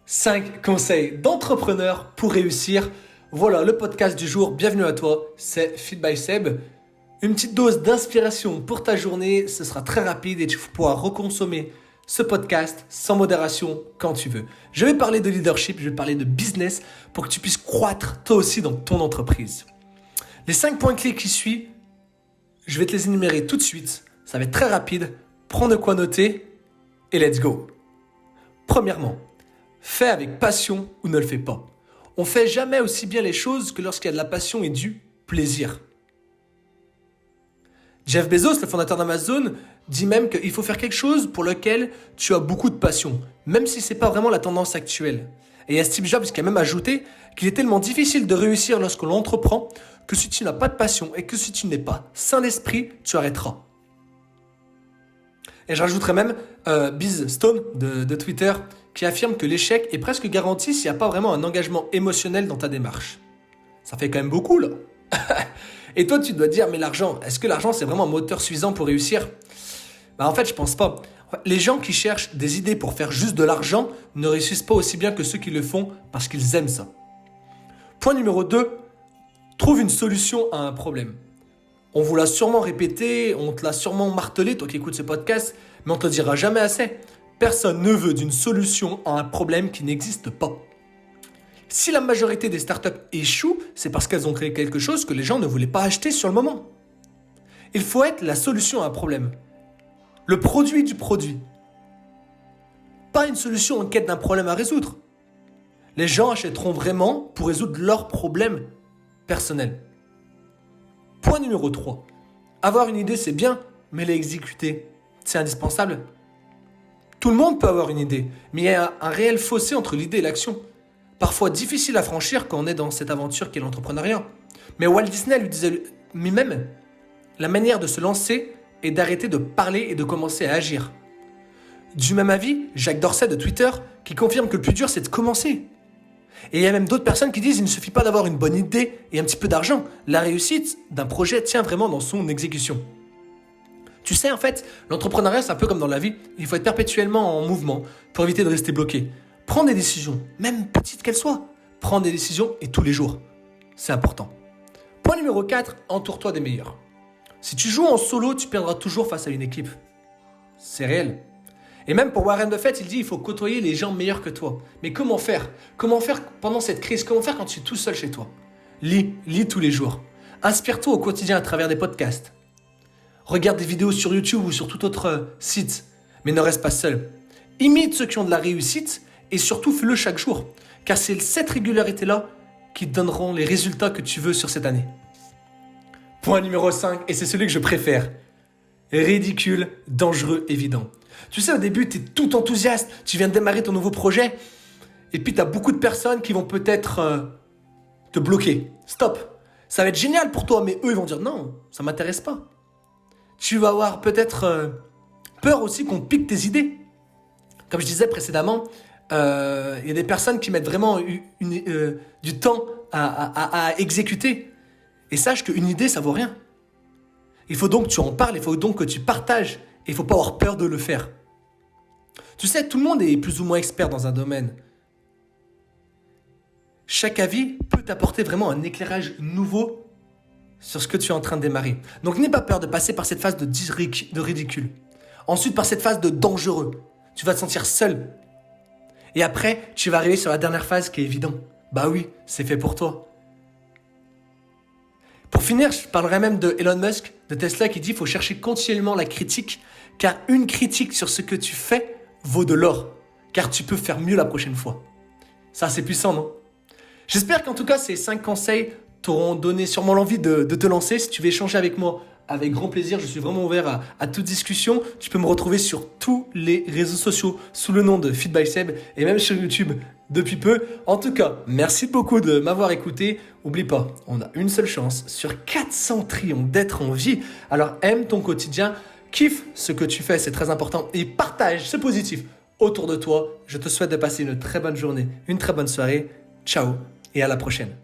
5 conseils d'entrepreneur pour réussir. Voilà le podcast du jour. Bienvenue à toi, c'est Feed by Seb. Une petite dose d'inspiration pour ta journée. Ce sera très rapide et tu pourras reconsommer ce podcast sans modération quand tu veux. Je vais parler de leadership, je vais parler de business pour que tu puisses croître toi aussi dans ton entreprise. Les 5 points clés qui suivent, je vais te les énumérer tout de suite. Ça va être très rapide. Prends de quoi noter et let's go. Premièrement, fais avec passion ou ne le fais pas. On ne fait jamais aussi bien les choses que lorsqu'il y a de la passion et du plaisir. Jeff Bezos, le fondateur d'Amazon, dit même qu'il faut faire quelque chose pour lequel tu as beaucoup de passion, même si ce n'est pas vraiment la tendance actuelle. Et il y a Steve Jobs qui a même ajouté qu'il est tellement difficile de réussir lorsque l'on entreprend que si tu n'as pas de passion et que si tu n'es pas sain d'esprit, tu arrêteras. Et je rajouterai même Biz Stone de Twitter qui affirme que l'échec est presque garanti s'il n'y a pas vraiment un engagement émotionnel dans ta démarche. Ça fait quand même beaucoup là. Et toi tu dois te dire, mais l'argent, est-ce que l'argent c'est vraiment un moteur suffisant pour réussir ? En fait je pense pas. Les gens qui cherchent des idées pour faire juste de l'argent ne réussissent pas aussi bien que ceux qui le font parce qu'ils aiment ça. Point numéro 2, trouve une solution à un problème. On vous l'a sûrement répété, on te l'a sûrement martelé, toi qui écoutes ce podcast, mais on te le dira jamais assez. Personne ne veut d'une solution à un problème qui n'existe pas. Si la majorité des startups échouent, c'est parce qu'elles ont créé quelque chose que les gens ne voulaient pas acheter sur le moment. Il faut être la solution à un problème. Le produit du produit. Pas une solution en quête d'un problème à résoudre. Les gens achèteront vraiment pour résoudre leurs problèmes personnels. Point numéro 3. Avoir une idée, c'est bien, mais l'exécuter, c'est indispensable. Tout le monde peut avoir une idée, mais il y a un réel fossé entre l'idée et l'action. Parfois difficile à franchir quand on est dans cette aventure qu'est l'entrepreneuriat. Mais Walt Disney lui disait lui-même, la manière de se lancer est d'arrêter de parler et de commencer à agir. Du même avis, Jacques Dorsey de Twitter qui confirme que le plus dur c'est de commencer. Et il y a même d'autres personnes qui disent qu'il ne suffit pas d'avoir une bonne idée et un petit peu d'argent. La réussite d'un projet tient vraiment dans son exécution. Tu sais, en fait, l'entrepreneuriat, c'est un peu comme dans la vie. Il faut être perpétuellement en mouvement pour éviter de rester bloqué. Prends des décisions, même petites qu'elles soient. Prends des décisions et tous les jours. C'est important. Point numéro 4, entoure-toi des meilleurs. Si tu joues en solo, tu perdras toujours face à une équipe. C'est réel. Et même pour Warren Buffett, il dit qu'il faut côtoyer les gens meilleurs que toi. Mais comment faire ? Comment faire pendant cette crise ? Comment faire quand tu es tout seul chez toi ? Lis tous les jours. Inspire-toi au quotidien à travers des podcasts. Regarde des vidéos sur YouTube ou sur tout autre site. Mais ne reste pas seul. Imite ceux qui ont de la réussite et surtout fais-le chaque jour. Car c'est cette régularité-là qui te donneront les résultats que tu veux sur cette année. Point numéro 5, et c'est celui que je préfère. Ridicule, dangereux, évident. Tu sais, au début, tu es tout enthousiaste, tu viens de démarrer ton nouveau projet, et puis tu as beaucoup de personnes qui vont peut-être te bloquer. Stop. Ça va être génial pour toi, mais eux, ils vont dire non, ça ne m'intéresse pas. Tu vas avoir peut-être peur aussi qu'on pique tes idées. Comme je disais précédemment, il y a des personnes qui mettent vraiment du temps à exécuter. Et sache qu'une idée, ça vaut rien. Il faut donc que tu en parles, il faut donc que tu partages. Et il ne faut pas avoir peur de le faire. Tu sais, tout le monde est plus ou moins expert dans un domaine. Chaque avis peut t'apporter vraiment un éclairage nouveau sur ce que tu es en train de démarrer. Donc n'aie pas peur de passer par cette phase de ridicule. Ensuite, par cette phase de dangereux. Tu vas te sentir seul. Et après, tu vas arriver sur la dernière phase qui est évidente. Bah oui, c'est fait pour toi. Pour finir, je parlerai même de Elon Musk, de Tesla, qui dit qu'il faut chercher continuellement la critique, car une critique sur ce que tu fais vaut de l'or, car tu peux faire mieux la prochaine fois. Ça, c'est puissant, non ? J'espère qu'en tout cas, ces 5 conseils t'auront donné sûrement l'envie de te lancer. Si tu veux échanger avec moi, avec grand plaisir, je suis vraiment ouvert à toute discussion. Tu peux me retrouver sur tous les réseaux sociaux sous le nom de Feed by Seb et même sur YouTube depuis peu. En tout cas, merci beaucoup de m'avoir écouté. Oublie pas, on a une seule chance sur 400 triomphes d'être en vie. Alors aime ton quotidien, kiffe ce que tu fais, c'est très important, et partage ce positif autour de toi. Je te souhaite de passer une très bonne journée, une très bonne soirée. Ciao et à la prochaine.